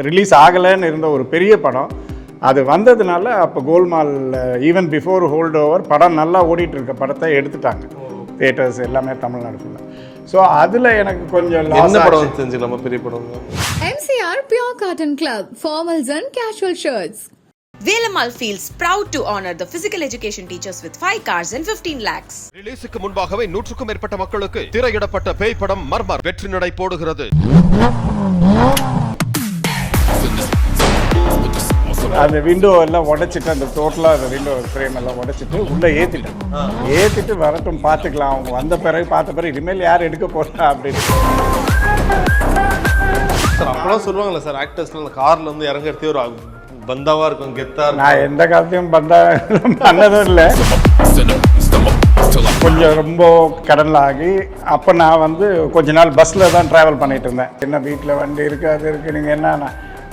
Release ஆகலைன்னு இருந்த ஒரு பெரிய படம். அது வந்ததுனால அப்போ கோல்மால் ஈவன் பிஃபோர் ஹோல்ட் ஓவர் படம் நல்லா ஓடிட்டு இருக்க படத்தை எடுத்துட்டாங்க. தியேட்டர்ஸ் எல்லாமே தமிழ்நாடு ஃபுல்லாக. ஸோ அதில் எனக்கு கொஞ்சம் என்ன படம் தெரிஞ்சுக்கலாமா? பெரிய படம். MCR Pure Cotton Club, formals and casual shirts. Velamal feels proud to honor the physical education teachers with 5 cars and 15 lakhs. ரிலீஸுக்கு முன்பாகவே 100க்கும் மேற்பட்ட மக்களுக்கு திரையிடப்பட்ட பேய் படம் மர்மர் வெற்றி நடை போடுகிறது. அந்த விண்டோ எல்லாம் உடைச்சிட்டு, அந்த டோட்டலாக அந்த விண்டோ ஃப்ரேம் எல்லாம் உடைச்சிட்டு உள்ளே ஏற்றிட்டு வரட்டும் பார்த்துக்கலாம், அவங்க வந்த பிறகு பார்த்த பிறகு இனிமேல் யார் எடுக்க போகிறா அப்படின்னு. சார் அப்போலாம் சொல்லுவாங்களே சார், ஆக்டர்ஸ்லாம் அந்த காரில் வந்து இறங்குறதே ஒரு பந்தாவாக இருக்கும், கெத்தாக இருக்கும். நான் எந்த காலத்தையும் பண்ணதும் இல்லை. கொஞ்சம் ரொம்ப கடனில் ஆகி அப்போ நான் வந்து கொஞ்ச நாள் பஸ்ஸில் தான் ட்ராவல் பண்ணிகிட்டு இருந்தேன். என்ன வீட்டில் வண்டி இருக்குது, அது இருக்குது, நீங்கள் என்னன்னா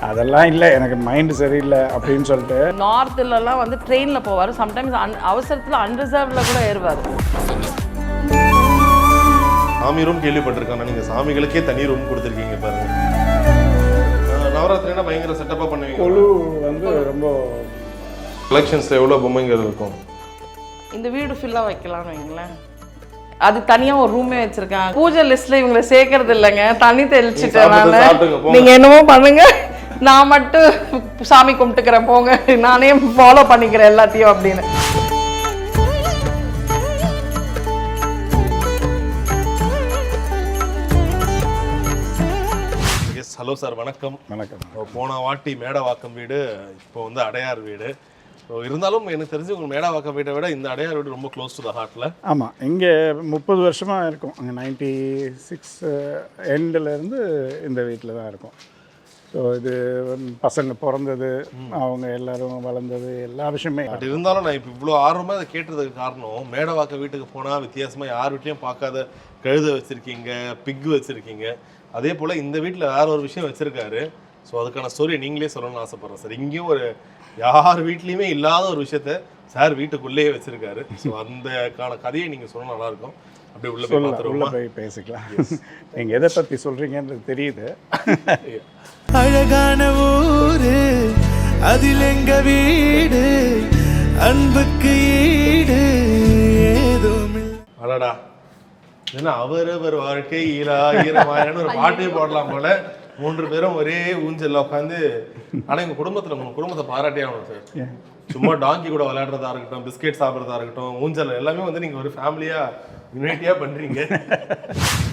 அதெல்லாம் இல்லை, எனக்கு மைண்டு சரியில்லை அப்படின்னு சொல்லிட்டு. நார்த்துலலாம் வந்து ட்ரெயினில் போவார், சம்டைம்ஸ் அவசரத்தில் அன்ரிசர்வ்டில் கூட ஏறுவார். சாமி ரூம் கேள்விப்பட்டிருக்காங்க, நீங்கள் சாமிகளுக்கே தனி ரூம் கொடுத்துருக்கீங்க பாருங்க. நவராத்திரினா பயங்கர செட்டப்பாக பண்ணுவீங்க. குழு வந்து ரொம்ப கலெக்ஷன்ஸில் எவ்வளோ பொம்மைங்கள் இருக்கும். இந்த வீடு ஃபுல்லாக வைக்கலாம்னு வைங்களேன். அது தனியாக ஒரு ரூமே வச்சுருக்கேன். பூஜை லிஸ்ட்டில் இவங்களை சேர்க்கறது இல்லைங்க, தண்ணி தெளிச்சுட்டேன் நான். நீங்கள் என்னமோ பண்ணுங்க, நான் மட்டும் சாமி கும்பிட்டுக்கிறேன் போங்க, நானே ஃபாலோ பண்ணிக்கிறேன் எல்லாத்தையும் அப்படின்னு. ஹலோ சார், வணக்கம். வணக்கம். போன வாட்டி மேடவாக்கம் வீடு, இப்போ வந்து அடையார் வீடு. ஸோ இருந்தாலும் எனக்கு தெரிஞ்சு உங்கள் மேடவாக்கம் வீட்டை விட இந்த அடையார் வீடு ரொம்ப க்ளோஸ் டு த ஹார்ட்டில். ஆமாம், இங்கே 30 வருஷமாக இருக்கும். அங்கே 96 எண்ட்லேருந்து இந்த வீட்டில் தான் இருக்கும். ஸோ இது பசங்க பிறந்தது, அவங்க எல்லோரும் வளர்ந்தது, எல்லா விஷயமே. பட் இருந்தாலும் நான் இப்போ இவ்வளோ ஆர்வமாக அதை கேட்டதுக்கு காரணம், மேடவாக்கம் வீட்டுக்கு போனால் வித்தியாசமாக யார் வீட்லையும் பார்க்காத கழுதை வச்சுருக்கீங்க, பிக்கு வச்சுருக்கீங்க. அதே போல் இந்த வீட்டில் வேற ஒரு விஷயம் வச்சுருக்காரு. ஸோ அதுக்கான ஸ்டோரி நீங்களே சொல்லணும்னு ஆசைப்பட்றேன் சார். இங்கேயும் ஒரு யார் வீட்லேயுமே இல்லாத ஒரு விஷயத்த சார் வீட்டுக்குள்ளேயே வச்சுருக்காரு. ஸோ அந்தக்கான கதையை நீங்கள் சொன்னால் நல்லாயிருக்கும். அப்படியே உள்ள போய் பேசிக்கலாம். நீங்கள் எதை பற்றி சொல்கிறீங்கன்றது தெரியுது. அழகான ஊரு அதில் எங்க வீடு, அன்புக்கு ஈடு ஏதும். அடடா, ஏன்னா அவரவர் வாழ்க்கை ஈராயிரமாயிரம்னு ஒரு பாட்டே போடலாம் போல. 3 பேரும் ஒரே ஊஞ்சல்ல உட்காந்து. ஆனால் எங்கள் குடும்பத்தில் உங்கள் குடும்பத்தை பாராட்டே ஆகணும் சார். சும்மா டாங்கி கூட விளையாடுறதா இருக்கட்டும், பிஸ்கெட் சாப்பிட்றதா இருக்கட்டும், ஊஞ்சல் எல்லாமே வந்து நீங்கள் ஒரு ஃபேமிலியாக யுனைட்டியாக பண்ணுறீங்க.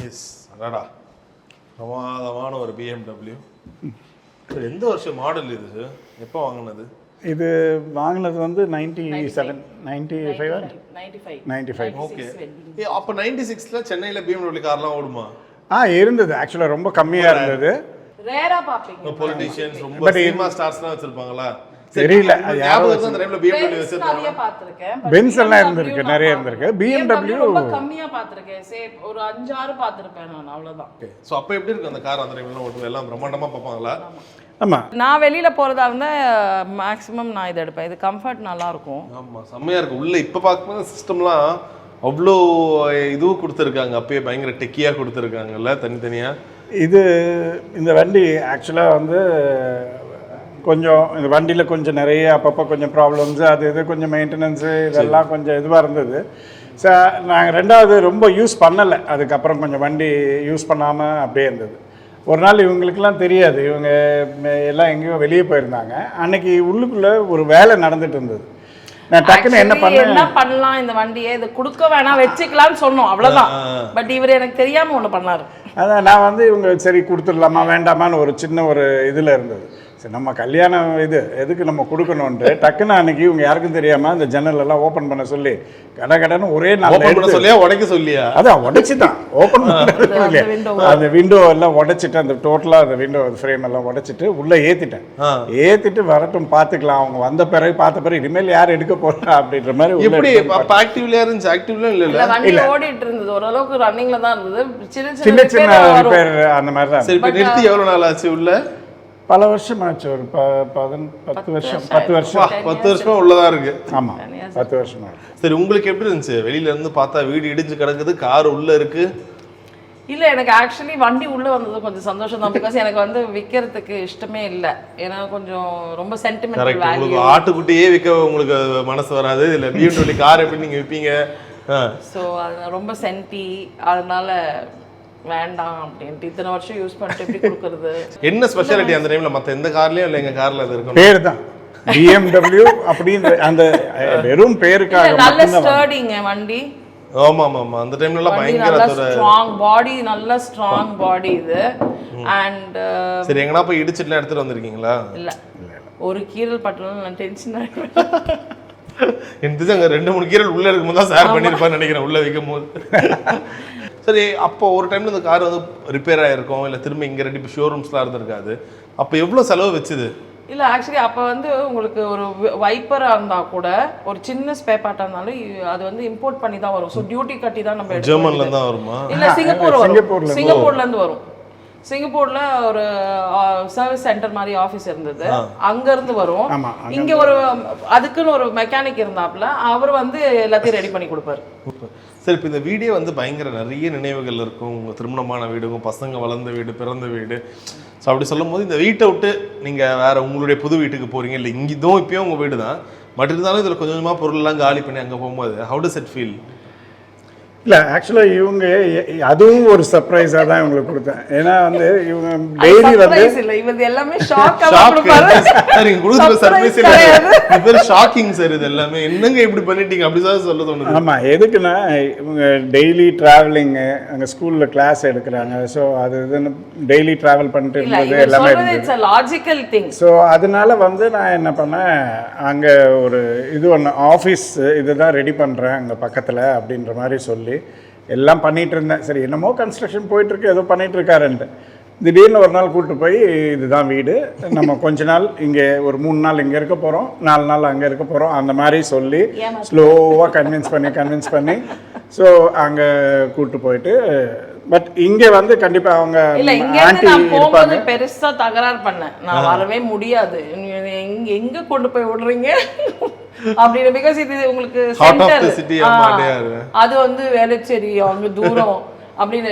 எஸ், அடடா, பிரமாதமான ஒரு BMW. எந்த வருஷம் மாடல் இது சார்? எப்போ வாங்கினது? இது வாங்கினது வந்து 95. ஓகே. அப்போ 96ல சென்னையில் BMW கார்லாம் ஓடுமா? இருந்தது. ஆக்சுவலாக ரொம்ப கம்மியாக இருந்தது. ரேரா பாப்பீங்க. பொலிட்டிஷியன்ஸ் ரொம்ப சினிமா ஸ்டார்ஸ்லாம் வச்சிருப்பாங்களா? தெரியல, பென்ஸ் எல்லாம் இருந்திருக்கு, நிறைய இருந்திருக்கு. BMW ரொம்ப கம்மியா பாத்திருக்கேன், ஒரு 5-6 பாத்திருப்பேன் நான், அவ்வளவுதான். சோ அப்ப எப்படி இருக்கு அந்த கார்? அந்த டைம்ல ஓட்டு எல்லாம் பிரம்மாண்டமா பார்ப்பாங்களா? ஆமா, நான் வெளியில போறதா இருந்தா மேக்ஸிமம் நான் இதை எடுப்பேன். இது கம்ஃபர்ட் நல்லா இருக்கும். ஆமா, செம்மையா இருக்கு. உள்ள இப்ப பார்க்கும்போது சிஸ்டம்லாம் அவ்வளோ இதுவும் கொடுத்துருக்காங்க. அப்பயே பயங்கர டெக்கியா கொடுத்துருக்காங்கல்ல தனித்தனியா. இந்த வண்டி ஆக்சுவலாக வந்து கொஞ்சம் இந்த வண்டியில் கொஞ்சம் நிறைய அப்பப்போ கொஞ்சம் ப்ராப்ளம்ஸு, அது இது கொஞ்சம் மெயின்டெனன்ஸு, இதெல்லாம் கொஞ்சம் இதுவாக இருந்தது. நாங்கள் ரெண்டாவது ரொம்ப யூஸ் பண்ணலை. அதுக்கப்புறம் கொஞ்சம் வண்டி யூஸ் பண்ணாமல் அப்படியே இருந்தது. ஒரு நாள் இவங்களுக்கெல்லாம் தெரியாது, இவங்க எல்லாம் எங்கேயோ வெளியே போயிருந்தாங்க. அன்னைக்கு உள்ளுக்குள்ளே ஒரு வேலை நடந்துட்டு இருந்தது. நான் டக்குன்னு என்ன பண்ணலாம், இந்த வண்டியை இது கொடுக்க வேணாம் வச்சுக்கலாம்னு சொன்னோம், அவ்வளோதான். பட் இவர் எனக்கு தெரியாமல் ஒன்று பண்ணார். அதான் நான் வந்து இவங்க சரி கொடுத்துடலாமா வேண்டாமான்னு ஒரு சின்ன ஒரு இதில் இருந்தது. சரி, நம்ம கல்யாணம் இது எதுக்கு நம்ம கொடுக்கணுன்ட்டு டக்குன்னு அன்னைக்கு இவங்க யாருக்கும் தெரியாமல் அந்த ஜன்னல் எல்லாம் ஓப்பன் பண்ண சொல்லி கடன்னு ஒரே நாள் சொல்லியா உடைக்க சொல்லியா? அதான் உடைச்சி தான் ஓப்பன் பண்ண. அந்த விண்டோ எல்லாம் உடைச்சிட்டு, அந்த டோட்டலாக அந்த விண்டோ ஃப்ரேம் எல்லாம் உடைச்சிட்டு உள்ளே ஏற்றிட்டு வரட்டும் பார்த்துக்கலாம், அவங்க வந்த பிறகு பார்த்த பிறகு இனிமேல் யார் எடுக்க போகிறா அப்படின்ற மாதிரி. எப்படி ஆக்டிவ்ல இருந்துச்சு? ஆக்டிவ்ல இல்லை, வண்டி ஓடிட்டு இருந்தது, ஓரளவுக்கு ரன்னிங்ல தான் இருந்தது. சின்ன சின்ன ரிப்பேர் அந்த மாதிரி தான். சரி, நிறுத்தி எவ்வளோ நாள் ஆச்சு? உள்ள பல வருஷம் ஆச்சு, ஒரு 10 வருஷம் உள்ளதா இருக்கு. ஆமா, 10 வருஷம். சரி, உங்களுக்கு எப்படி இருந்துச்சு? வெளியில இருந்து பார்த்தா வீடு இடிஞ்சு கிடக்குது, கார் உள்ள இருக்கு. இல்லை எனக்கு ஆக்சுவலி வண்டி உள்ளே வந்தது கொஞ்சம் சந்தோஷம் தான். பிகாஸ் எனக்கு வந்து விற்கிறதுக்கு இஷ்டமே இல்லை. ஏன்னா கொஞ்சம் ரொம்ப சென்டிமெண்டல் வேல்யூ. உங்களுக்கு ஆட்டுக்குட்டியே விற்க உங்களுக்கு மனசு வராது, இல்லை BMW கார் எப்படி நீங்கள் விற்பீங்க? ஸோ அது ரொம்ப சென்டி, அதனால வேண்டாம் அப்படின்ட்டு இத்தனை வருஷம் யூஸ் பண்ணிட்டு எப்படி கொடுக்குறது. என்ன ஸ்பெஷாலிட்டி அந்த டைமில் மற்ற எந்த கார்லேயும் இல்லை எங்கள் காரில் அது இருக்கும்? பேர் தான் BMW அப்படின்னு அந்த வெறும் பேருக்காக நல்ல ஸ்டர்டிங்க வண்டி. ஆமா ஆமா ஆமா, அந்த டைம்ல எல்லாம் பயங்கர ஸ்ட்ராங் பாடி, நல்ல ஸ்ட்ராங் பாடி இது. அண்ட் சரி, எங்கனா போய் இடிச்சிட்டுலாம் எடுத்துட்டு வந்திருக்கீங்களா? இல்ல, ஒரு கீரல் பட்டலாம் நான் டென்ஷன் ஆயிடுவேன். எனக்கு அங்கே 2-3 கீரல் உள்ள இருக்கும்போது தான் ஷேர் பண்ணியிருப்பான்னு நினைக்கிறேன் உள்ள வைக்கும் போது. சரி, அப்போ ஒரு டைம்ல இந்த கார் வந்து ரிப்பேர் ஆயிருக்கும், இல்லை திரும்ப இங்கே ரெடி ஷோரூம்ஸ்லாம் இருந்திருக்காது. அப்போ எவ்வளோ செலவு வச்சுது? இல்லை ஆக்சுவலி அப்போ வந்து உங்களுக்கு ஒரு வைப்பராக இருந்தால் கூட ஒரு சின்ன ஸ்பேர் பார்ட்டாக இருந்தாலும் அது வந்து இம்போர்ட் பண்ணி தான் வரும். ஸோ டியூட்டி கட்டி தான் நம்ம ஜெர்மன்ல தான் வருமா? இல்லை சிங்கப்பூர்லேருந்து வரும். சிங்கப்பூர்ல ஒரு சர்வீஸ் சென்டர் மாதிரி ஆஃபீஸ் இருந்தது, அங்கேருந்து வரும். இங்கே ஒரு அதுக்குன்னு ஒரு மெக்கானிக் இருந்தாப்புல, அவர் வந்து எல்லாத்தையும் ரெடி பண்ணி கொடுப்பாரு. சரி, இப்போ இந்த வீடே வந்து பயங்கர நிறைய நினைவுகள் இருக்கும். உங்கள் திருமணமான வீடு, உங்கள் பசங்க வளர்ந்த வீடு, பிறந்த வீடு. ஸோ அப்படி சொல்லும் போது இந்த வீட்டை விட்டு நீங்கள் வேறு உங்களுடைய புது வீட்டுக்கு போகிறீங்க, இல்லை இங்கே இதுவும் இப்போயும் உங்கள் வீடு தான், பட் இருந்தாலும் இதில் கொஞ்சம் கொஞ்சமாக பொருள்லாம் காலி பண்ணி அங்கே போகும்போது ஹவு டஸ் இட் ஃபீல்? இல்லை ஆக்சுவலாக இவங்க அதுவும் ஒரு சர்ப்ரைஸாக தான் இவங்களுக்கு கொடுத்தேன். ஏன்னா வந்து இவங்க டெய்லி வந்து இவங்க எல்லாமே ஷாக் சார், இங்க கொடுக்குற சர்ப்ரைஸ் இல்லை, இது பேர் ஷாக்கிங் சார். இது எல்லாமே என்னங்க இப்படி பண்ணிட்டீங்க அப்படி தான் சொல்ல தோணுது. ஆமாம், எதுக்குன்னா இவங்க டெய்லி ட்ராவலிங்கு, அங்கே ஸ்கூலில் கிளாஸ் எடுக்கிறாங்க. ஸோ அது இதுன்னு டெய்லி ட்ராவல் பண்ணிட்டு இருந்தது எல்லாமே இருந்தது. Logical thing. ஸோ அதனால வந்து நான் என்ன பண்ணேன், அங்கே ஒரு இது ஒன்று ஆஃபீஸ் இதுதான் ரெடி பண்ணுறேன் அங்கே பக்கத்தில் அப்படின்ற மாதிரி சொல்லி எல்லாம் பண்ணிகிட்டு இருந்தேன். சரி, என்னமோ கன்ஸ்ட்ரக்ஷன் போயிட்டுருக்கு, ஏதோ பண்ணிகிட்டு இருக்காருன்ட்டு திடீர்னு ஒரு நாள் கூப்பிட்டு போய் இதுதான் வீடு, நம்ம கொஞ்ச நாள் இங்கே ஒரு 3 நாள் இங்கே இருக்க போகிறோம், 4 நாள் அங்கே இருக்க போகிறோம், அந்த மாதிரி சொல்லி ஸ்லோவாக கன்வின்ஸ் பண்ணி ஸோ அங்கே கூப்பிட்டு போயிட்டு. பட் இங்கே வந்து கண்டிப்பாக அவங்க ஆன்ட்டி இருப்பாங்க. பெருசாக தகராறு பண்ணேன், நான் வரவே முடியாது, எங்கே கொண்டு போய் விடுறீங்க அப்படின்னு. பிகாஸ் இது உங்களுக்கு சென்டர், அது வந்து வேளச்சேரி அங்கே தூரம் அப்படின்னு.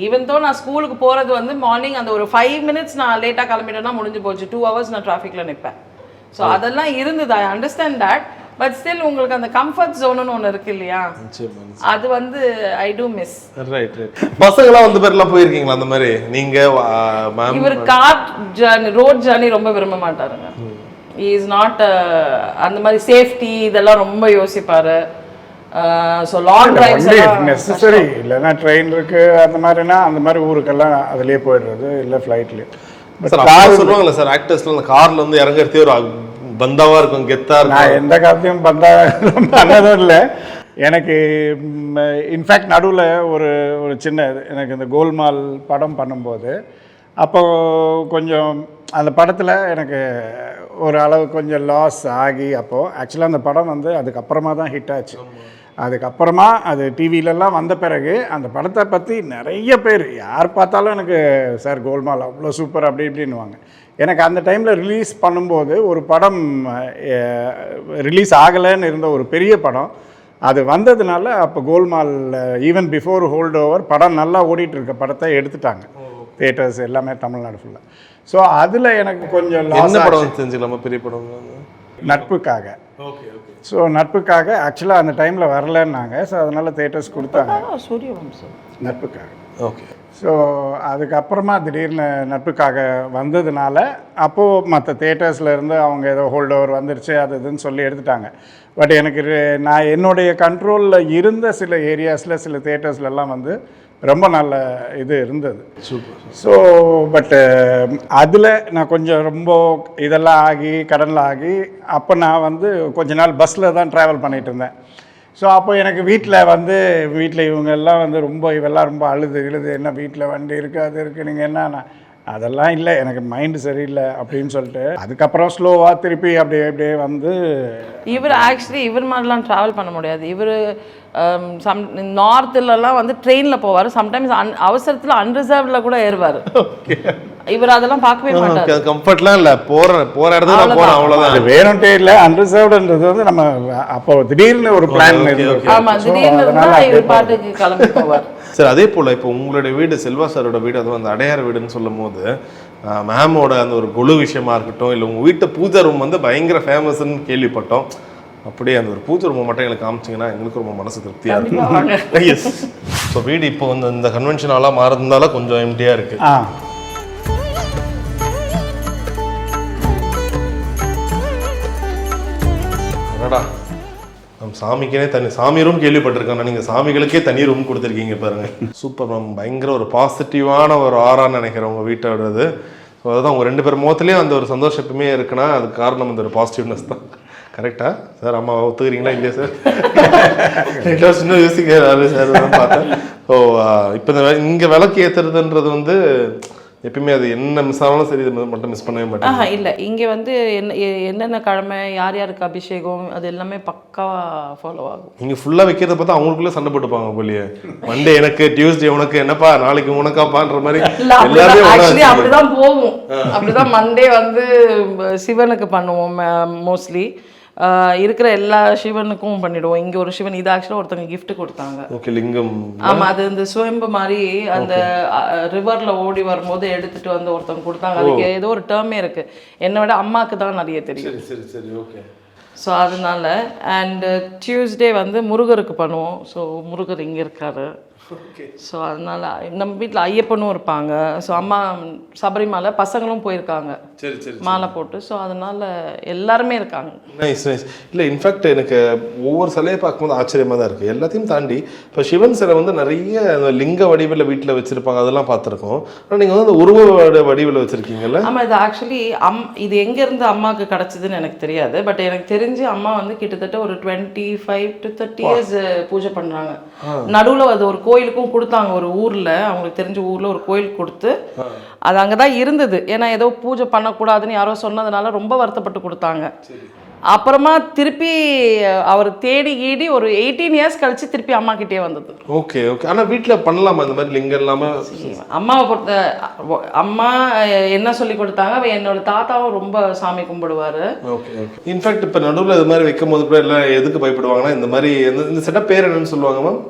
ஈவன் தோ நான் ஸ்கூலுக்கு போகிறது வந்து மார்னிங் அந்த ஒரு 5 minutes நான் லேட்டாக கிளம்பிட்டேன்னா முடிஞ்சு போச்சு, 2 hours நான் டிராஃபிக்கில் நிற்பேன். ஸோ அதெல்லாம் இருந்தது, I understand that. But still உங்களுக்கு அந்த கம்ஃபர்ட் ஜோன்னு ஒன்று இருக்கு இல்லையா, அது வந்து ஐ டூ மிஸ். Right right. பசங்களாம் வந்து பேர்லாம் போயிருக்கீங்களா அந்த மாதிரி? நீங்கள் இவர் கார் ஜர்னி, ரோட் ஜர்னி ரொம்ப விரும்ப மாட்டாருங்க. இஸ் நாட் அந்த மாதிரி சேஃப்டி இதெல்லாம் ரொம்ப யோசிப்பாரு. ஸோ லாங் டிரைவ்ஸ் நெசசரி இல்லைன்னா ட்ரெயின் இருக்கு அந்த மாதிரினா அந்த மாதிரி ஊருக்கெல்லாம் அதுலேயே போயிடுறது, இல்லை ஃப்ளைட்லேயே. கார் சொல்லுவாங்கல்ல சார், ஆக்டர்ஸ்ல அந்த கார்ல வந்து இறங்குறதே ஒரு பந்தாவா இருக்கும், கெத்தா இருக்கும். நான் எந்த காலத்தையும் பந்தா பண்ணதும் இல்லை. எனக்கு இன்ஃபேக்ட் நடுவில் ஒரு ஒரு சின்ன எனக்கு இந்த கோல்மால் படம் பண்ணும்போது அப்போ கொஞ்சம் அந்த படத்தில் எனக்கு ஒரு அளவு கொஞ்சம் லாஸ் ஆகி, அப்போது ஆக்சுவலாக அந்த படம் வந்து அதுக்கப்புறமா தான் ஹிட் ஆச்சு. அதுக்கப்புறமா அது டிவிலெலாம் வந்த பிறகு அந்த படத்தை பற்றி நிறைய பேர் யார் பார்த்தாலும் எனக்கு சார் கோல்மால் அவ்வளோ சூப்பர் அப்படி இப்படின்னுவாங்க. எனக்கு அந்த டைமில் ரிலீஸ் பண்ணும்போது ஒரு படம் ரிலீஸ் ஆகலைன்னு இருந்த ஒரு பெரிய படம் அது வந்ததுனால அப்போ கோல்மால் ஈவன் பிஃபோர் ஹோல்ட் ஓவர் படம் நல்லா ஓடிட்டுருக்க படத்தை எடுத்துட்டாங்க, தியேட்டர்ஸ் எல்லாமே தமிழ்நாடு ஃபுல்லாக. ஸோ அதில் எனக்கு கொஞ்சம் லாஸ். படம் தெரிஞ்சுக்கலாமா? பெரிய படம் நட்புக்காக. ஸோ நட்புக்காக ஆக்சுவலாக அந்த டைமில் வரலன்னாங்க. ஸோ அதனால் தியேட்டர்ஸ் கொடுத்தாங்க நட்புக்காக. ஓகே. ஸோ அதுக்கப்புறமா திடீர்னு நட்புக்காக வந்ததுனால அப்போது மற்ற தியேட்டர்ஸ்லேருந்து அவங்க ஏதோ ஹோல்ட் ஓவர் வந்துருச்சு அது இதுன்னு சொல்லி எடுத்துட்டாங்க. பட் எனக்கு நான் என்னுடைய கண்ட்ரோலில் இருந்த சில ஏரியாஸில் சில தியேட்டர்ஸ்லலாம் வந்து ரொம்ப நல்ல இது இருந்தது. சூப்பர். ஸோ பட்டு அதில் நான் கொஞ்சம் ரொம்ப இதெல்லாம் ஆகி கடனில் ஆகி அப்போ நான் வந்து கொஞ்ச நாள் பஸ்ஸில் தான் ட்ராவல் பண்ணிகிட்டு இருந்தேன். ஸோ அப்போ எனக்கு வீட்டில் இவங்க எல்லாம் வந்து இவெல்லாம் ரொம்ப அழுது என்ன வீட்டில் வண்டி இருக்குது அது இருக்குது, நீங்கள் என்ன, அதெல்லாம் இல்லை, எனக்கு மைண்டு சரியில்லை அப்படின்னு சொல்லிட்டு அதுக்கப்புறம் ஸ்லோவாக திருப்பி அப்படியே வந்து. இவர் ஆக்சுவலி இவர் மாதிரிலாம் ட்ராவல் பண்ண முடியாது. இவர் நார்த்துலலாம் வந்து ட்ரெயினில் போவார், சம்டைம்ஸ் அவசரத்தில் அன்ரிசர்வ்டில் கூட ஏறுவார். இவர் அதெல்லாம் பார்க்கவே மாட்டார். கம்ஃபர்ட்லாம் இல்லை, போகிற இடத்துல போகிறோம் அவ்வளோதான். அது வேணும்ட்டே இல்லை, அன்ரிசர்வ்டுன்றது வந்து நம்ம அப்போ திடீர்னு ஒரு பிளான். ஆமாம், திடீர்னு இவர் பாட்டுக்கு கிளம்பி போவார். சரி, அதே போல் இப்போ உங்களுடைய வீடு செல்வா சாரோட வீடு, அதுவும் அந்த அடையார் வீடுன்னு சொல்லும் போது மேமோட அந்த ஒரு கொலு விஷயமா இருக்கட்டும், இல்லை உங்கள் வீட்டு பூஜை ரூம் வந்து பயங்கர ஃபேமஸ்ன்னு கேள்விப்பட்டோம். அப்படியே அந்த ஒரு பூஜை ரூமை மட்டும் எங்களுக்கு காமிச்சிங்கன்னா எங்களுக்கு ரொம்ப மனசு திருப்தியாக இருக்கும். எஸ். ஸோ வீடு இப்போ வந்து இந்த கன்வென்ஷன் ஹாலாக மாறதுனால கொஞ்சம் எம்டியாக இருக்குது. அடடா, நம்ம சாமிக்கே தனி சாமி ரூம் கேள்விப்பட்டிருக்கோம். நீங்கள் சாமிகளுக்கே தனி ரூம் கொடுத்துருக்கீங்க பாருங்க. Super ma'am. பயங்கர ஒரு பாசிட்டிவான ஒரு ஆறான்னு நினைக்கிறேன் உங்கள் வீட்டோடது. ஸோ அதுதான் உங்கள் 2 பேர் முகத்துலேயும் அந்த ஒரு சந்தோஷம் எப்பவுமே இருக்குன்னா அதுக்கு காரணம் அந்த ஒரு பாசிட்டிவ்னஸ் தான். கரெக்டா சார்? அம்மா ஒத்துக்கிறீங்களா? இல்லையா சார்? சின்ன யோசிக்கிறாரு சார் பார்த்தேன். ஸோ இப்போ இங்கே விளக்கு ஏற்றுறதுன்றது வந்து எப்பயுமே அது என்ன மிஸ் ஆனாலும் சரி, இது மட்டும் மிஸ் பண்ணவே மாட்டேன். இல்லை, இங்கே வந்து என்னென்ன கிழமை யார் யாருக்கு அபிஷேகம் அது எல்லாமே பக்காவாக ஃபாலோ ஆகும். இங்கே ஃபுல்லாக வைக்கிறத பார்த்தா அவங்களுக்குள்ளே சண்டை போட்டுப்பாங்க போலியே. மண்டே எனக்கு, டியூஸ்டே உனக்கு, என்னப்பா நாளைக்கு உனக்காப்பான்ற மாதிரி ஆக்சுவலி அப்படிதான் போகும். அப்படிதான் மண்டே வந்து சிவனுக்கு பண்ணுவோம் மோஸ்ட்லி. இருக்கிற எல்லா சிவனுக்கும் பண்ணிடுவோம். இங்கே ஒரு சிவன், இது ஆக்சுவலாக ஒருத்தவங்க கிஃப்ட் கொடுத்தாங்க. ஓகே, லிங்கம். ஆமாம், அது இந்த சுயம்பு மாதிரி அந்த ரிவரில் ஓடி வரும்போது எடுத்துகிட்டு வந்து ஒருத்தவங்க கொடுத்தாங்க. அதுக்கு ஏதோ ஒரு டேர்மே இருக்குது. என்னை விட அம்மாவுக்கு தான் நிறைய தெரியும். சரி சரி, ஓகே. ஸோ அதனால அண்டு டியூஸ்டே வந்து முருகருக்கு பண்ணுவோம். ஸோ முருகர் இங்கே இருக்காரு. ஸோ அதனால நம்ம வீட்டில் ஐயப்பனும் இருப்பாங்க. ஸோ அம்மா சபரிமலை பசங்களும் போயிருக்காங்க மாலை போட்டு. ஸோ அதனால எல்லாருமே இருக்காங்க. Nice nice. இல்லை, இன்ஃபேக்ட் எனக்கு ஒவ்வொரு சிலையை பார்க்கும்போது ஆச்சரியமாக தான் இருக்குது. எல்லாத்தையும் தாண்டி இப்போ சிவன் சிலை வந்து நிறைய லிங்க வடிவில் வீட்டில் வச்சுருப்பாங்க, அதெல்லாம் பார்த்துருக்கோம். ஆனால் நீங்கள் வந்து அந்த உருவ வடிவில் வச்சுருக்கீங்கல்ல? ஆமாம், இது ஆக்சுவலி இது எங்கேருந்து அம்மாவுக்கு கிடச்சிதுன்னு எனக்கு தெரியாது. பட் எனக்கு தெரிஞ்சு அம்மா வந்து கிட்டத்தட்ட ஒரு 25 to 30 years பூஜை பண்ணுறாங்க. நடுவில் அது ஒரு கோயிலுக்கும் கொடுத்தாங்க. ஒரு ஊரில், அவங்களுக்கு தெரிஞ்ச ஊரில் ஒரு கோயில் கொடுத்து அது அங்கே தான் இருந்தது. ஏன்னா ஏதோ பூஜை பண்ணக்கூடாதுன்னு யாரோ சொன்னதுனால ரொம்ப வருத்தப்பட்டு கொடுத்தாங்க. அப்புறமா திருப்பி அவர் தேடி கீடி ஒரு 18 years கழிச்சு திருப்பி அம்மா கிட்டே வந்தது. Okay okay. ஆனால் வீட்டில் பண்ணலாமா இந்த மாதிரி லிங்கம் இல்லாமல்? அம்மாவை பொறுத்த அம்மா என்ன சொல்லி கொடுத்தாங்க, என்னோட தாத்தாவும் ரொம்ப சாமி கும்பிடுவார். Okay okay. இன்ஃபேக்ட் இப்போ நடுவில் இது மாதிரி வைக்கும் போது கூட எல்லாம் எதுக்கு பயப்படுவாங்கன்னா, இந்த மாதிரி இந்த செட்டப் பேர் என்னன்னு சொல்லுவாங்க மேம்?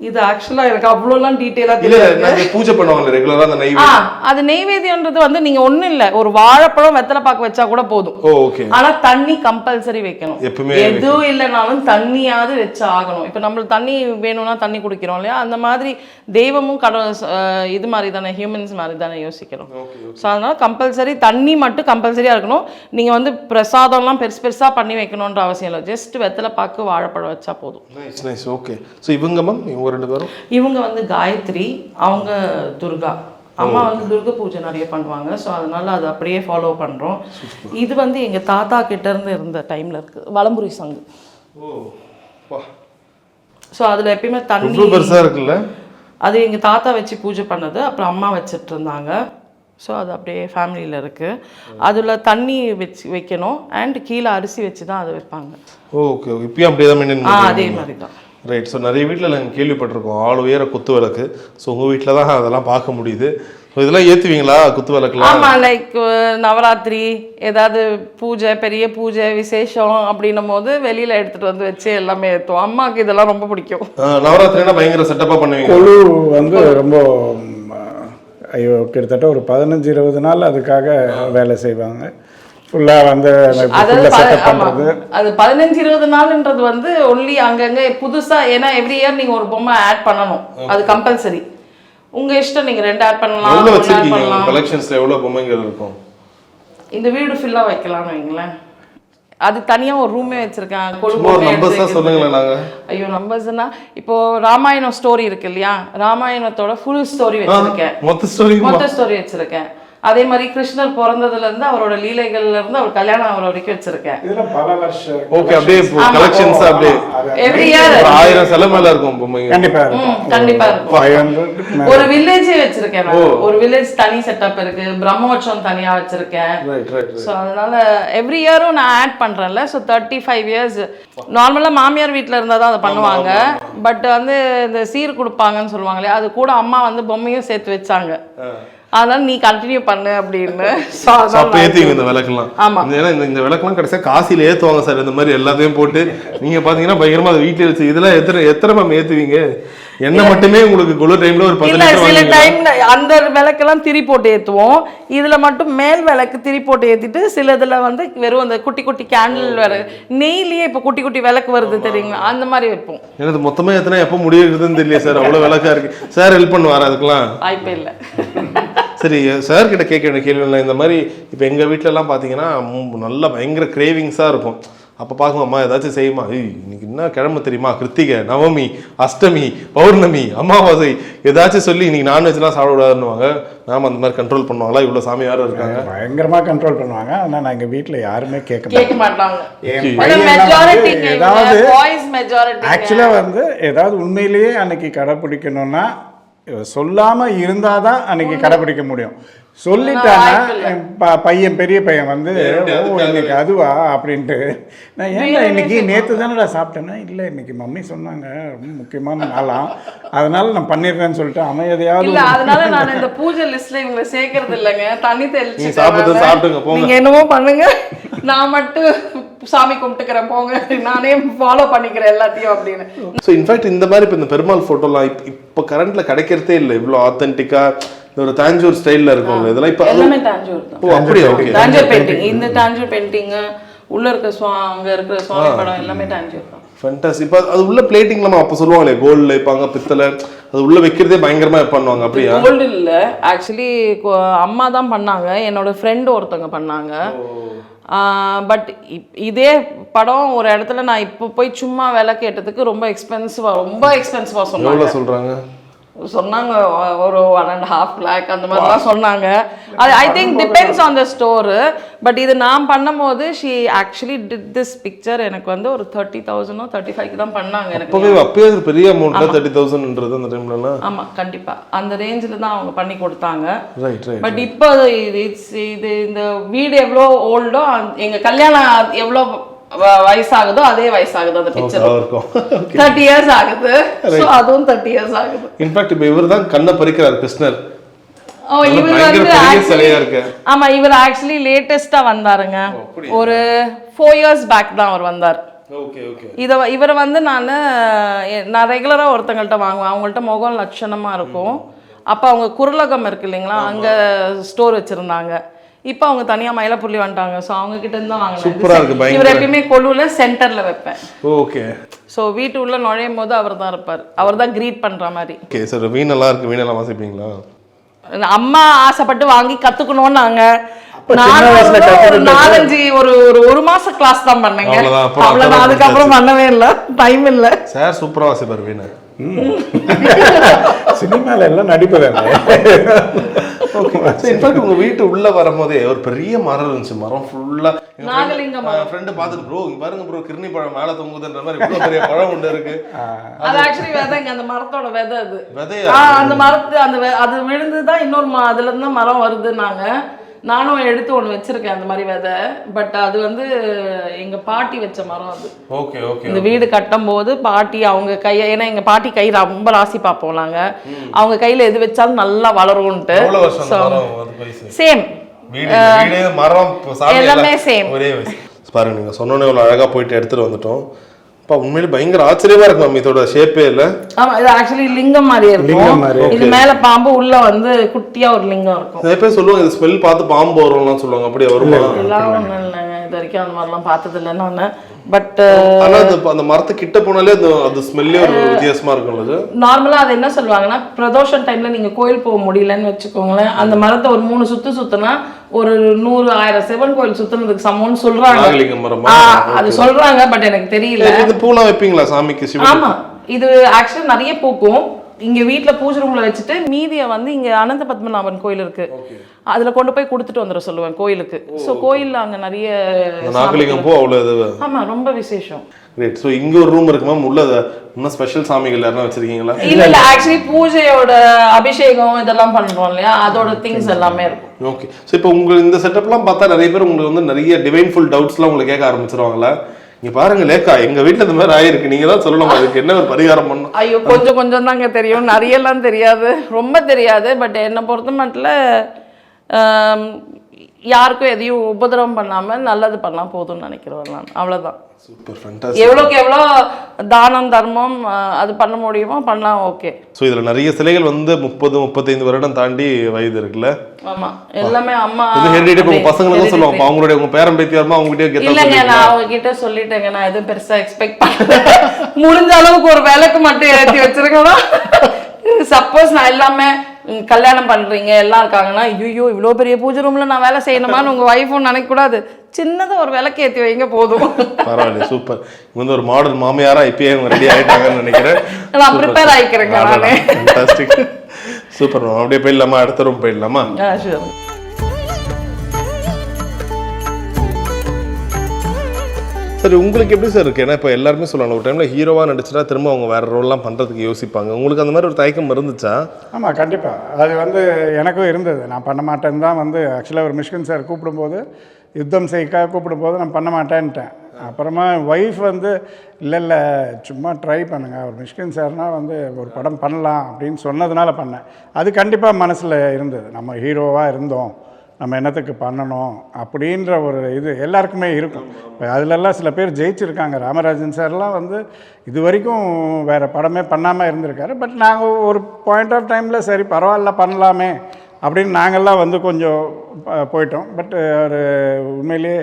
இது ஆக்சுவலாக எனக்கு அவ்வளோலாம் டீட்டெயிலாக தெரியாது. பூஜை பண்ணுவாங்க ரெகுலராக அந்த நெய்வேத்தியம். அது நெய்வேத்தியன்றது வந்து நீங்க ஒண்ணும் இல்லை, ஒரு வாழைப்பழம் வெத்தலை பாக்கு வச்சா கூட போதும். ஓகே. ஆனா தண்ணி கம்பல்சரி வைக்கணும். எப்பவுமே எதுவும் இல்லைனாலும் தண்ணியாவது வச்சு ஆகணும். இப்போ நம்மளுக்கு தண்ணி வேணும்னா தண்ணி குடிக்கிறோம் இல்லையா, அந்த மாதிரி தெய்வமும் இது மாதிரி தானே, ஹியூமன்ஸ் மாதிரி தானே யோசிக்கிறோம். ஸோ அதனால கம்பல்சரி தண்ணி மட்டும் கம்பல்சரியாக இருக்கணும். நீங்கள் வந்து பிரசாதம்லாம் பெருசாக பண்ணி வைக்கணுன்ற அவசியம் இல்லை. ஜஸ்ட் வெத்தலை பாக்கு வாழைப்பழம் வச்சா போதும். Nice nice. ஓகே. ஸோ இவங்க மேம், இவங்க 2 பேரும்? இவங்க வந்து காயத்ரி, அவங்க துர்கா. அம்மா வந்து துர்கா பூஜை நிறைய பண்ணுவாங்க. ஸோ அதனால அதை அப்படியே ஃபாலோ பண்ணுறோம். இது வந்து எங்கள் தாத்தா கிட்ட இருந்து இருந்த டைமில் இருக்குது, வலம்புரி சங்கு. ஸோ அதில் எப்பயுமே தண்ணி பெருசாக இருக்குல்ல, அது எங்கள் தாத்தா வச்சு பூஜை பண்ணது. அப்புறம் அம்மா வச்சுட்டு இருந்தாங்க. ஸோ அது அப்படியே ஃபேமிலியில் இருக்குது. அதில் தண்ணி வைக்கணும் அண்ட் கீழே அரிசி வச்சு தான் அதை வைப்பாங்க. Okay okay. இப்பயும் அப்படியே தான் மெயின்டைன் பண்ணுவாங்க. அதே மாதிரி தான். ரைட். ஸோ நிறைய வீட்டில் நாங்கள் கேள்விப்பட்டிருக்கோம் ஆள் உயர குத்து விளக்கு. ஸோ உங்கள் வீட்டில் தான் அதெல்லாம் பார்க்க முடியுது. ஸோ இதெல்லாம் ஏற்றுவீங்களா குத்து விளக்குலாம்? ஆமாம், லைக் நவராத்திரி ஏதாவது பூஜை, பெரிய பூஜை விசேஷம் அப்படின்னும் போது வெளியில் எடுத்துகிட்டு வந்து வச்சு எல்லாமே ஏற்றுவோம். அம்மாவுக்கு இதெல்லாம் ரொம்ப பிடிக்கும். நவராத்திரினா பயங்கர செட்டப்பாக பண்ணுவீங்க. கொலு வந்து ரொம்ப கிட்டத்தட்ட ஒரு 15-20 நாள் அதுக்காக வேலை செய்வாங்க. ஃபுல்லாக வந்து செட்டப் பண்ணுறது. அது 15-20 நாள்ன்றது வந்து ஒன்லி அங்கங்கே புதுசாக. ஏன்னா எவ்ரி இயர் நீங்கள் ஒரு பொம்மை ஆட் பண்ணணும், அது கம்பல்சரி. உங்கள் இஷ்டம், நீங்கள் 2 ஆட் பண்ணலாம். எவ்வளோ வச்சிருக்கீங்க கலெக்ஷன்ஸில்? எவ்வளோ பொம்மைகள் இருக்கும்? இந்த வீடு ஃபுல்லாக வைக்கலாம்னு வைங்களேன். அது தனியாக ஒரு ரூமே வச்சுருக்கேன். சொல்லுங்களேன். நாங்கள் ஐயோ நம்பர்ஸ்னா இப்போ ராமாயணம் ஸ்டோரி இருக்கு இல்லையா, ராமாயணத்தோட ஃபுல் ஸ்டோரி வச்சுருக்கேன். மொத்த ஸ்டோரி வச்சுருக்கேன். அதே மாதிரி கிருஷ்ணர் பிறந்ததுல இருந்து அவரோட லீலைகள்ல இருந்து அவர் கல்யாணம் ஆகிற வரைக்கும் வச்சிருக்கேன். இதெல்லாம் பல வருஷம். ஓகே. அப்படியே கலெக்ஷன்ஸ் அப்படியே எவ்ரி இயர் 1000 செல மேல இருக்கும் பொம்மைங்க. கண்டிப்பா இருக்கும். கண்டிப்பா இருக்கும். ஒரு வில்லேஜே வச்சிருக்கேன். ஒரு வில்லேஜ் தனி செட்டப் இருக்கு. பிரம்மோற்சவம் தனியா வச்சிருக்கேன். சோ அதனால எவ்ரி இயரும் நான் ஆட் பண்றேன்ல. So 35 years. நார்மலா மாமியார் வீட்ல இருந்தா தான் அதை பண்ணுவாங்க. பட் வந்து இந்த சீர் கொடுப்பாங்கன்னு சொல்லுவாங்களே, அது கூட அம்மா வந்து பொம்மையும் சேர்த்து வச்சாங்க. அதனால நீ கண்டினியூ பண்ணு அப்படின்னு. அப்ப ஏத்துவீங்க இந்த விளக்கெல்லாம்? ஆமா. ஏன்னா இந்த விளக்கெல்லாம் கடைசியா காசில ஏத்துவாங்க சார். இந்த மாதிரி எல்லாத்தையும் போட்டு நீங்க பாத்தீங்கன்னா பயங்கரமா அதை வீட்டுல வச்சு இதெல்லாம் எத்தனை மேம் ஏத்துவீங்க? எண்ணெய் மட்டுமே உங்களுக்கு குளிர் டைம்ல ஒரு 10 இல்ல லிட்டர் சில வாங்குவீங்களா? டைம்ல அந்த விளக்கெல்லாம் திரி போட்டு ஏத்துவோம். இதுல மட்டும் மேல் விளக்கு திரி போட்டு ஏத்திட்டு சில இதுல வந்து வெறும் அந்த குட்டி குட்டி கேண்டில் வேற நெய்லயே இப்ப குட்டி குட்டி விளக்கு வருது தெரியுங்களா, அந்த மாதிரி வைப்போம். எனக்கு மொத்தமா எத்தனை எப்போ முடியுதுன்னு தெரியல சார், அவ்வளவு விளக்கா இருக்கு. சார் ஹெல்ப் பண்ணுவாரா அதுக்கெல்லாம்? வாய்ப்பே இல்லை. சரி சார் கிட்ட கேட்க வேண்டிய கேள்வி, இந்த மாதிரி இப்போ எங்கள் வீட்டிலலாம் பார்த்தீங்கன்னா நல்லா பயங்கர கிரேவிங்ஸாக இருக்கும். அப்போ பார்க்கும் அம்மா ஏதாச்சும் செய்யுமா, இன்னைக்கு என்ன கிழமை தெரியுமா, கிருத்திகை, நவமி, அஷ்டமி, பௌர்ணமி, அமாவாசை, ஏதாச்சும் சொல்லி இன்னைக்கு நான்வெஜ்லாம் சாப்பிடக்கூடாதுன்னுவாங்க. நாம அந்த மாதிரி கண்ட்ரோல் பண்ணுவாங்களா? இவ்வளோ சாமி யாரும் இருக்காங்க பயங்கரமா கண்ட்ரோல் பண்ணுவாங்க. ஆனால் நான் எங்கள் வீட்டில் யாருமே கேட்க மாட்டாங்க. ஏதாவது ஆக்சுவலாக வந்து ஏதாவது உண்மையிலேயே அன்னைக்கு கடைப்பிடிக்கணும்னா சொல்லாம இருந்தாதான் அன்னைக்கு கடைப்பிடிக்க முடியும். சொல்லிட்டானா பையன் பெரிய பையன் வந்து ஓ இன்னைக்கு அதுவா அப்படின்ட்டு, நான் ஏன்னா இன்னைக்கு நேற்று தானடா சாப்பிட்டேன்னா, இல்லை இன்னைக்கு மம்மி சொன்னாங்க ரொம்ப முக்கியமான நாளாம் அதனால நான் பண்ணிடுறேன்னு சொல்லிட்டு அவன் எதையாவது இல்ல. அதனால நான் இந்த பூஜை லிஸ்ட்ல இவங்களை சேர்க்கறது இல்லைங்க. தண்ணி தெளிச்சு சாப்பிட்டுங்க போங்க, நீங்க என்னமோ பண்ணுங்க, நான் மட்டும் சாமி கும்பிட்டுக்கிறேன் போங்க, நானே ஃபாலோ பண்ணிக்கிறேன் எல்லாத்தையும் அப்படின்னு. ஸோ இன்ஃபேக்ட் இந்த மாதிரி இப்போ இந்த பெருமாள் ஃபோட்டோலாம் இப்போ கரண்ட்ல கிடைக்கிறதே இல்லை. இவ்வளோ ஆத்தென்டிக்காக இந்த ஒரு தாஞ்சூர் ஸ்டைல்ல இருக்கும் இதெல்லாம். இப்போ எல்லாமே தாஞ்சூர் தான். ஓ அப்படியே, ஓகே. தாஞ்சூர் பெயிண்டிங், இந்த தாஞ்சூர் பெயிண்டிங் உள்ள இருக்க அங்க இருக்கிற சுவாமி படம் எல்லாமே தாஞ்சூர் தான். ஃபேண்டாஸ்டிக். இப்போ அது உள்ள பிளேட்டிங் நம்ம அப்போ சொல்லுவாங்களே கோல்டில் வைப்பாங்க, பித்தளை, அது உள்ள வைக்கிறதே பயங்கரமா பண்ணுவாங்க. அப்படியா? கோல்டு இல்ல, ஆக்சுவலி அம்மா தான் பண்ணாங்க, என்னோட ஃப்ரெண்டு ஒருத்தவங்க பண்ணாங்க. பட் இதே படம் ஒரு இடத்துல நான் இப்போ போய் சும்மா விலை கேட்டதுக்கு ரொம்ப எக்ஸ்பென்சிவா சொன்னாங்க. ஒரு 1.5 lakh அந்த மாதிரிலாம் சொன்னாங்க. அது I think depends on the store. But இது நான் பண்ணும்போது she actually did this picture எனக்கு வந்து ஒரு 30,000 35 தான் பண்ணாங்க. எனக்கு அப்பவே பெரிய அமௌண்ட் 30,000ன்றது அந்த டைம்லலாம். ஆமா கண்டிப்பா அந்த ரேஞ்சில் தான் அவங்க பண்ணி கொடுத்தாங்க. ரைட். பட் இப்போ இது இந்த வீடு எவ்வளோ ஓல்டோ, எங்க கல்யாணம் எவ்வளோ வயசாகுதோ அதே வயசாகுது அந்த பிக்சர். 30 years ஆகுது. சோ அதுவும் 30 years ஆகுது. இன்ஃபேக்ட் இப்போ இவர்தான் கண்ணை பறிக்கிறார் கிருஷ்ணர். இவர் வந்து ஆமா இவர் ஆக்சுவலி லேட்டஸ்டா வந்தாருங்க. ஒரு 4 years பேக் தான் அவர் வந்தார். இவரை வந்து நான் ரெகுலரா ஒருத்தங்கள்ட்ட வாங்குவேன். அவங்கள்ட்ட முகம் லட்சணமா இருக்கும். அப்போ அவங்க குருலகம் இருக்கு இல்லைங்களா, அங்க ஸ்டோர் வச்சிருந்தாங்க. இப்போ அவங்க தனியா மயிலாப்பூர்ல வந்துட்டாங்க. ஸோ அவங்க கிட்ட இருந்து தான் வாங்கினேன். இவர் எப்பயுமே கொலுல சென்டர்ல வைப்பேன். ஓகே. ஸோ வீட்டு உள்ள நுழையும் போது அவர் தான் இருப்பார். அவர் தான் கிரீட் பண்ற மாதிரி. Okay sir. வீணெல்லாம் இருக்கு, வீணெல்லாம் வாசிப்பீங்களா? அம்மா ஆசைப்பட்டு வாங்கி கத்துக்கணும். நாங்க 4-5 ஒரு மாச கிளாஸ் தான் பண்ணேங்க. அவ்வளவுதான். அதுக்கப்புறம் பண்ணவே இல்லை, டைம் இல்லை. சார் சூப்பரா வாசிப்பார் வீணை. சினிமால எல்லாம் நடிப்பதாங்க. இன்ஃபேக்ட் உங்க வீட்டு உள்ள வரும்போதே ஒரு பெரிய மரம் இருந்துச்சு. மரம் ஃபுல்லா நாகலிங்க மரம். ஃப்ரெண்ட் பார்த்துட்டு ப்ரோ இங்க பாருங்க ப்ரோ கிர்னி பழம் மேல தொங்குதுன்ற மாதிரி இவ்வளவு பெரிய பழம் ஒன்று இருக்கு. அது ஆக்சுவலி விதைங்க, அந்த மரத்தோட விதை. அது விதையா? அந்த மரத்து அது விழுந்துதான் இன்னொரு அதுல இருந்து மரம் வருதுன்னாங்க. நானும் எடுத்து ஒன்று வச்சிருக்கேன் அந்த மாதிரி விதை. பட் அது வந்து எங்க பாட்டி வச்ச மரம் அது. Okay okay. இந்த வீடு கட்டும் போது பாட்டி அவங்க கையை, ஏன்னா எங்க பாட்டி கை ரொம்ப ராசி பார்ப்போம் நாங்க, அவங்க கையில எது வச்சாலும் நல்லா வளரும்ட்டு. சேம் மரம் எல்லாமே சேம் ஒரே வயசு. பாருங்க நீங்க சொன்னோன்னே இவ்வளவு அழகா போயிட்டு எடுத்துட்டு வந்துட்டோம். அப்பா உண்மையிலே பயங்கர ஆச்சரியமா இருக்கு நம்ம இதோட ஷேப்பே இல்ல. ஆமா இது ஆக்சுவலி லிங்கம் மாதிரி இருக்கும். இது மேல பாம்பு, உள்ள வந்து குட்டியா ஒரு லிங்கம் இருக்கும். நிறைய பேர் சொல்லுவாங்க இது ஸ்மெல் பார்த்து பாம்பு வரும்லாம் சொல்லுவாங்க. அப்படியே வருமா? எல்லாம் ஒண்ணும் இல்லைங்க, இது வரைக்கும் அந்த மாதிரிலாம் பார்த்தது இல்லைன்னு ஒண்ணு. பட் ஆனா அந்த மரத்து கிட்ட போனாலே அது ஸ்மெல்லே ஒரு வித்தியாசமா இருக்கும்ல. நார்மலா அது என்ன சொல்லுவாங்கன்னா, பிரதோஷம் டைம்ல நீங்க கோயில் போக முடியலன்னு வச்சுக்கோங்களேன், அந்த மரத்தை ஒரு 3 சுத்து சுத்தினா ஒரு 100,000 சிவன் கோயில் சுத்தினதுக்கு சமம்னு சொல்றாங்க. அது சொல்றாங்க. பட் எனக்கு தெரியல. இது பூலாம் வைப்பீங்களா சாமிக்கு? ஆமா இது ஆக்சுவலி நிறைய பூக்கும். இங்க வீட்டுல பூஜை ரூம்ல வச்சுட்டு மீதியை வந்து இங்க அனந்த பத்மநாபன் கோயில் இருக்கு, அதுல கொண்டு போய் கொடுத்துட்டு வந்துட சொல்லுவேன் கோயிலுக்கு. சோ கோயில்ல அங்க நிறைய நாகலிங்கம் பூ அவ்வளவு. ஆமா ரொம்ப விசேஷம். கிரேட். சோ இங்க ஒரு ரூம் இருக்கு மேம். உள்ள இன்னும் ஸ்பெஷல் சாமிகள் யாரா வச்சிருக்கீங்களா? இல்ல ஆக்சுவலி பூஜையோட அபிஷேகம் இதெல்லாம் பண்றோம் இல்லையா, அதோட திங்ஸ் எல்லாமே இருக்கும். ஓகே. சோ இப்போ உங்க இந்த செட்டப்லாம் பார்த்தா நிறைய பேர் உங்களுக்கு வந்து நிறைய டிவைன்ஃபுல் டவுட்ஸ்லாம் உங்களுக்கு கேட்க ஆரம்பிச்சிருவாங்களா? இங்க பாருங்க லேக்கா எங்க வீட்டுல இந்த மாதிரி ஆயிருக்கு, நீங்க தான் சொல்லணும் அதுக்கு என்ன ஒரு பரிகாரம் பண்ணணும். ஐயோ கொஞ்சம் தாங்க தெரியும், நிறைய எல்லாம் தெரியாது, ரொம்ப தெரியாது. பட் என்னை பொறுத்த மட்டும் யாருக்கும் எதையும் உபதிரவம் பண்ணாமல் நல்லது பண்ணால் போதும்னு நினைக்கிறேன் நான். அவ்வளோதான். Super fantastic. எவ்வளோக்கு எவ்வளோ தானம் தர்மம் அது பண்ண முடியுமோ பண்ணலாம். ஓகே. ஸோ இதில் நிறைய சிலைகள் வந்து 30-35 வருடம் தாண்டி வயது இருக்குல்ல? ஆமாம், எல்லாமே அம்மா இது ஹெரிடிட்டி. உங்க பசங்களும் சொல்லுவாங்க, இப்போ அவங்களுடைய உங்க பேரன் பேத்தி வருமா அவங்ககிட்ட இல்லைங்க, நான் அவங்ககிட்ட சொல்லிட்டேங்க, நான் எதுவும் பெருசாக எக்ஸ்பெக்ட் பண்ணல. முடிஞ்ச அளவுக்கு ஒரு விளக்கு மட்டும் ஏற்றி வச்சிருக்கேன்னா, சப்போஸ் நான் எல்லாமே கல்யாணம் பண்ணுறீங்க எல்லாம் இருக்காங்கன்னா, ஐயோ இவ்வளோ பெரிய பூஜை ரூமில் நான் வேலை செய்யணுமான்னு உங்கள் ஒய்ஃபும் நினைக்கக்கூடாது. சின்னதாக ஒரு விளக்கு ஏற்றி வைங்க போதும். பரவாயில்ல, சூப்பர். இவங்க வந்து ஒரு மாடல் மாமியாரா இப்பயே அவங்க ரெடி ஆகிட்டாங்கன்னு நினைக்கிறேன். நான் ப்ரிப்பேர் ஆகிக்கிறேங்க. Fantastic, super. அப்படியே போயிடலாமா? அடுத்த ரூம் போயிடலாமா? ஷூர். சரி, உங்களுக்கு எப்படி சார் இருக்கு? ஏன்னா இப்போ எல்லாருமே சொல்லுவாங்க, ஒரு டைமில் ஹீரோவாக நடிச்சுட்டா திரும்ப அவங்க வேறு ரோல்லாம் பண்ணுறதுக்கு யோசிப்பாங்க. உங்களுக்கு அந்த மாதிரி ஒரு தயக்கம் இருந்துச்சா? ஆமாம், கண்டிப்பாக. அது வந்து எனக்கும் இருந்தது. நான் பண்ண மாட்டேன்னு தான் வந்து ஆக்சுவலாக ஒரு மிஷ்கின் சார் கூப்பிடும்போது, யுத்தம் செய்யக்காக கூப்பிடும்போது நான் பண்ண மாட்டேன்ட்டேன். அப்புறமா ஒய்ஃப் வந்து இல்லை சும்மா ட்ரை பண்ணுங்கள், ஒரு மிஷ்கின் சார்னால் வந்து ஒரு படம் பண்ணலாம் அப்படின்னு சொன்னதுனால பண்ணேன். அது கண்டிப்பாக மனசில் இருந்தது. நம்ம ஹீரோவாக இருந்தோம், நம்ம என்னத்துக்கு பண்ணணும் அப்படின்ற ஒரு இது எல்லாருக்குமே இருக்கும். இப்போ அதிலெல்லாம் சில பேர் ஜெயிச்சிருக்காங்க. ராமராஜன் சார்லாம் வந்து இது வரைக்கும் வேறு படமே பண்ணாமல் இருந்திருக்காரு. பட் நாங்கள் ஒரு பாயிண்ட் ஆஃப் டைமில் சரி பரவாயில்ல பண்ணலாமே அப்படின்னு நாங்கள்லாம் வந்து கொஞ்சம் போயிட்டோம். பட் ஒரு உண்மையிலேயே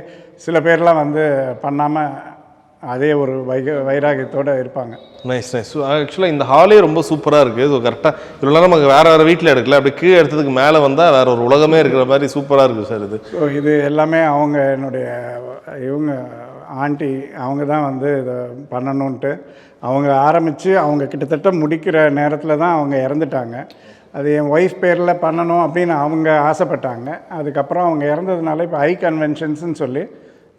சில பேர்லாம் வந்து பண்ணாமல் அதே ஒரு வைராகியத்தோடு இருப்பாங்க. Nice nice. ஆக்சுவலாக இந்த ஹாலே ரொம்ப சூப்பராக இருக்குது. ஸோ கரெக்டாக இவ்வளோ நமக்கு வேறு வீட்டில் எடுக்கல, அப்படி கீழே எடுத்ததுக்கு மேலே வந்தால் வேறு ஒரு உலகமே இருக்கிற மாதிரி சூப்பராக இருக்குது சார் இது. ஸோ இது எல்லாமே அவங்க என்னுடைய இவங்க ஆண்டி அவங்க தான் வந்து இதை பண்ணணுன்ட்டு அவங்க ஆரம்பித்து அவங்க கிட்டத்தட்ட முடிக்கிற நேரத்தில் தான் அவங்க இறந்துட்டாங்க. அது என் ஒய்ஃப் பேரில் பண்ணணும் அப்படின்னு அவங்க ஆசைப்பட்டாங்க. அதுக்கப்புறம் அவங்க இறந்ததுனால இப்போ ஐ கன்வென்ஷன்ஸ்னு சொல்லி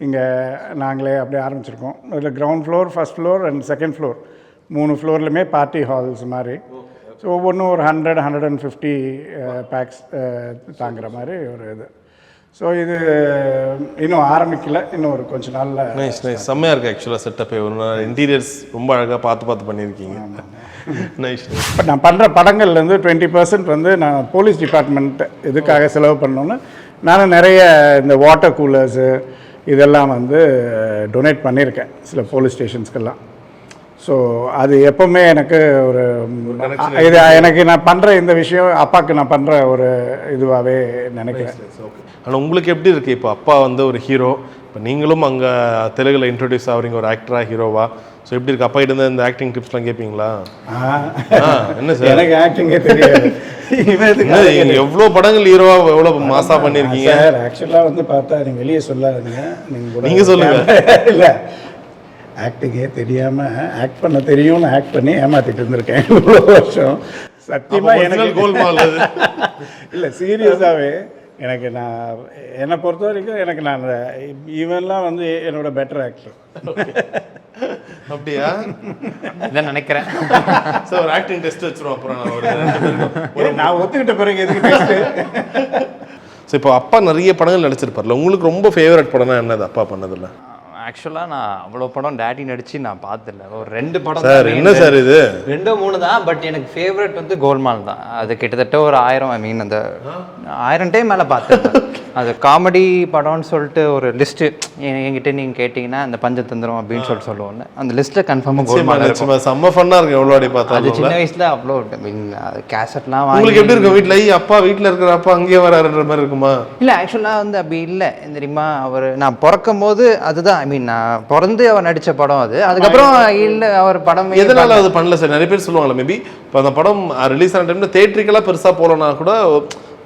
இங்கே நாங்களே அப்படியே ஆரம்பிச்சிருக்கோம். அதில் ground floor, first floor and second floor 3 ஃப்ளோர்லையுமே பார்ட்டி ஹால்ஸ் மாதிரி. ஸோ ஒவ்வொன்றும் ஒரு 100-150 பேக்ஸ் தாங்குற மாதிரி ஒரு இது. ஸோ இது இன்னும் ஆரம்பிக்கல, இன்னும் ஒரு கொஞ்சம் நாளில். நைஸ் நைஸ், செம்மையாக இருக்குது ஆக்சுவலாக செட்டப்பே. ஒரு இன்டீரியர்ஸ் ரொம்ப அழகாக பார்த்து பண்ணியிருக்கீங்க. நைஸ். பட் நான் பண்ணுற படங்கள்லேருந்து 20% வந்து நான் போலீஸ் டிபார்ட்மெண்ட் இதுக்காக செலவு பண்ணோன்னு நான் நிறைய இந்த வாட்டர் கூலர்ஸு இதெல்லாம் வந்து டொனேட் பண்ணியிருக்கேன் சில போலீஸ் ஸ்டேஷன்ஸ்க்கெல்லாம். ஸோ அது எப்போவுமே எனக்கு ஒரு இது எனக்கு நான் பண்ணுற இந்த விஷயம் அப்பாவுக்கு நான் பண்ணுற ஒரு இதுவாகவே நினைக்கிறேன். ஆனால் உங்களுக்கு எப்படி இருக்குது? இப்போ அப்பா வந்து ஒரு ஹீரோ, இப்போ நீங்களும் அங்கே தெலுங்கில் இன்ட்ரடியூஸ் ஆகிறீங்க ஒரு ஆக்டராக ஹீரோவா. ஸோ எப்படி இருக்குது? அப்பா கிட்ட இந்த ஆக்டிங் டிப்ஸ்லாம் கேட்பீங்களா? என்ன சார், எனக்கு ஆக்டிங்கே தெரியாது. எவ்வளோ படங்கள் ஹீரோவா எவ்வளோ மாசா பண்ணியிருக்கீங்க சார்? ஆக்சுவலாக வந்து பார்த்தா நீங்கள் வெளியே சொல்லாதீங்க, நீங்கள் சொல்லுங்கள். இல்லை, ஆக்டிங்கே தெரியாமல் ஆக்ட் பண்ண தெரியும்னு ஆக்ட் பண்ணி ஏமாற்றிட்டு இருந்திருக்கேன் இவ்வளோ வருஷம். சத்தியமாக எனக்கு கோல்மால் இல்லை, சீரியஸாகவே எனக்கு என்னை பொறுத்த வரைக்கும் எனக்கு நான் ஈவன்லாம் வந்து என்னோட பெட்டர் ஆக்டர். அப்படியா? இதான் நினைக்கிறேன். ஸோ ஒரு ஆக்டிங் டெஸ்ட் வச்சுருவோம் அப்புறம் நான் ஒத்துக்கிட்ட பிறகு எதுக்கு டெஸ்ட்டு. ஸோ இப்போ அப்பா நிறைய படங்கள் நடிச்சிருப்பார்ல, உங்களுக்கு ரொம்ப ஃபேவரட் படம்னா என்னது அப்பா பண்ணதில்ல? ஆக்சுவலாக நான் அவ்வளோ படம் டேடி நடிச்சு நான் பார்த்ததில்ல. ஒரு 2 படம் சார். என்ன சார் இது? 2-3 தான். பட் எனக்கு ஃபேவரட் வந்து கோல்மால் தான். அது கிட்டத்தட்ட ஒரு 1000, ஐ மீன் அந்த 1000 டைம் மேலே பார்த்துருக்கேன். அது காமெடி படம்னு சொல்லிட்டு ஒரு லிஸ்ட்டு என்கிட்ட நீங்கள் கேட்டிங்கன்னா அந்த பஞ்சதந்திரம் அப்படின்னு சொல்லுவோம்ல, அந்த லிஸ்ட்டில் கன்ஃபார்மாக கோல்மால் இருக்கும். செம்ம ஃபன்னாக இருக்கும் எவ்வளோ அடி பார்த்தா. அது சின்ன வயசில் அவ்வளோ கேசட்லாம் உங்களுக்கு எப்படி இருக்கும்? வீட்டில் அப்பா வீட்டில் இருக்கிற அப்பா அங்கேயே வராருன்ற மாதிரி இருக்குமா? இல்லை, ஆக்சுவலாக வந்து அப்படி இல்லை தெரியுமா. அவர் நான் பிறக்கும் போது அதுதான், ஐ மீன் நான் பிறந்து அவர் நடித்த படம் அது. அதுக்கப்புறம் இல்லை அவர் படம் எதனால அது பண்ணல சார்? நிறைய பேர் சொல்லுவாங்களே, மேபி இப்போ அந்த படம் ரிலீஸ் ஆன டைமில் தேட்டருக்கெல்லாம் பெருசாக போகலன்னா கூட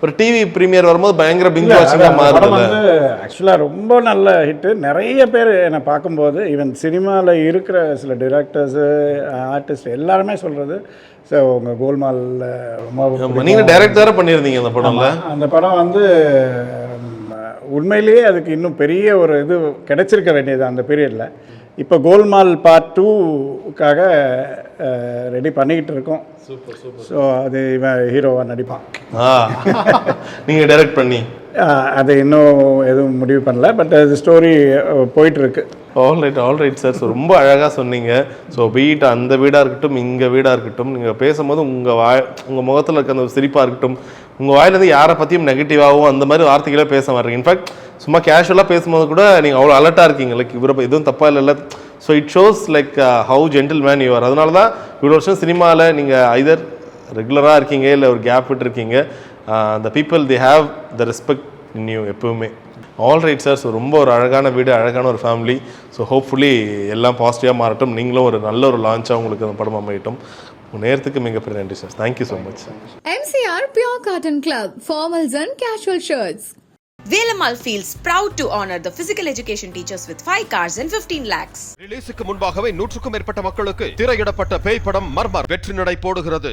ஒரு டிவி ப்ரீமியர் வரும்போது பயங்கர பிங் வாட்சிங்காக மாறுது. ஆக்சுவலாக ரொம்ப நல்ல ஹிட்டு. நிறைய பேர் என்னை பார்க்கும்போது ஈவன் சினிமாவில் இருக்கிற சில டிரெக்டர்ஸு ஆர்டிஸ்ட் எல்லாருமே சொல்கிறது, சார் உங்கள் கோல்மாலில் ரொம்ப நீங்கள் டைரக்டராக பண்ணியிருந்தீங்க அந்த படம்ல. அந்த படம் வந்து உண்மையிலேயே அதுக்கு இன்னும் பெரிய ஒரு இது கிடைச்சிருக்க வேண்டியது அந்த பீரியடில். இப்போ கோல்மால் பார்ட் 2க்காக ரெடி பண்ணிக்கிட்டு இருக்கோம். Super super. ஸோ அது இவன் ஹீரோவாக நடிப்பான். நீங்கள் டைரக்ட் பண்ணி அது இன்னும் எதுவும் முடிவு பண்ணல, பட் அது ஸ்டோரி போயிட்டுருக்கு. All right sir. ஸோ ரொம்ப அழகாக சொன்னீங்க. ஸோ பீட் அந்த வீடாக இருக்கட்டும், இங்கே வீடாக இருக்கட்டும், நீங்கள் பேசும்போது உங்கள் முகத்தில் இருக்க அந்த சிரிப்பாக இருக்கட்டும், உங்கள் வாயிலேருந்து யாரை பற்றியும் நெகட்டிவாகவும் அந்த மாதிரி வார்த்தைகளே பேச மாட்டீங்க. இன்ஃபேக்ட் சும்மா கேஷுவலாக பேசும்போது கூட நீங்கள் அவ்வளோ அலர்ட்டாக இருக்கீங்க. லைக் இவரை எதுவும் தப்பாக இல்லைல்ல. So it shows like how gentle man you are. அதனால தான் இவ்வளோ வருஷம் சினிமாவில் நீங்கள் ஐதர் ரெகுலராக இருக்கீங்க இல்லை ஒரு கேப் விட்டுருக்கீங்க. the people they have the respect in you எப்பவுமே. All right sir. ஸோ ரொம்ப ஒரு அழகான வீடு, அழகான ஒரு ஃபேமிலி. ஸோ ஹோப்ஃபுல்லி எல்லாம் பாசிட்டிவாக மாறட்டும், நீங்களும் ஒரு நல்ல ஒரு லான்ச்சாக உங்களுக்கு அந்த படம் அமையட்டும். நேரத்துக்கு மிகப்பெரிய நன்றி sir. Thank you so much. MCR Pure Cotton Club, formals and casual shirts. Velamal feels proud to honor the physical education teachers with 5 cars and 15 lakhs. ரிலீஸுக்கு முன்பாகவே 100க்கும் மேற்பட்ட மக்களுக்கு திரையிடப்பட்ட பேய் படம் மர்மர் வெற்றி நடை போடுகிறது.